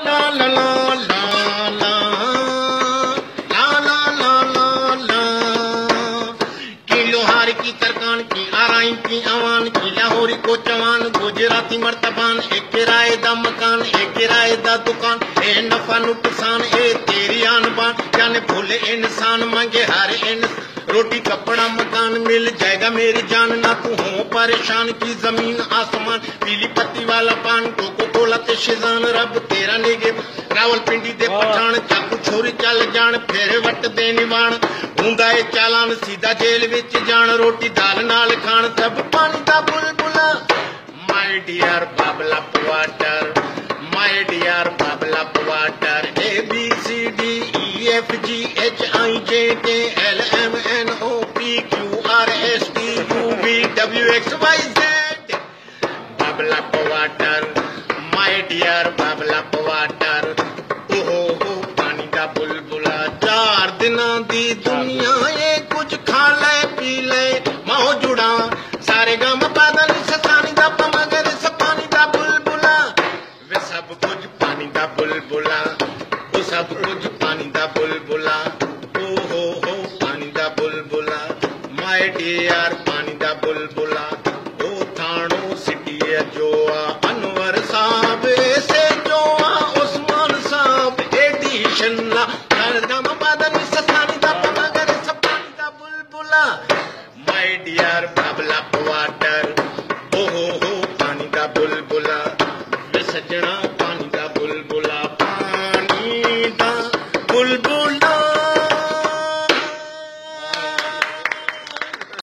ला ला ला ला ला ला ला ला ला ला की लोहार की तरकान की आराई की अवान की लाहौरी को चवान गुजराती मर्तबान एक किराए दा मकान एक किराए दा दुकान ए नफा नुकसान ए तेरी आन बान जाने भूले इंसान मांगे हर इंसान रोटी कपड़ा मकान मिल जाएगा मेरी जान ना तू हो परेशान की जमीन आसमान पीली पत्ती वाला पान कोको कोला ते शिजान रब तेरा निगे रावलपिंडी दे पठान चाकू छोरी चल जान फेरे वट दे निवान हुंदा ए चालान सीधा जेल विच जान रोटी दाल नाल खान सब पानी दा बुलबुला my dear Babla water my dear Babla water ABCDEFGHIJKLMNOPQRSTUVWXYZ Babla water my dear Babla water ओहो हो पानी दा बुलबुला 4 दिनां दी दुनिया ए कुछ खा ले पी ले माओ जुड़ा सारे गम बादल ससानी दा मगर स पानी दा बुलबुला वे सब कुछ पानी दा बुलबुला ओ सब कुछ पानी दा बुलबुला ओ हो पानी दा बुलबुला माय डियर पानी दा बुलबुला ओ थाणो सिटी जो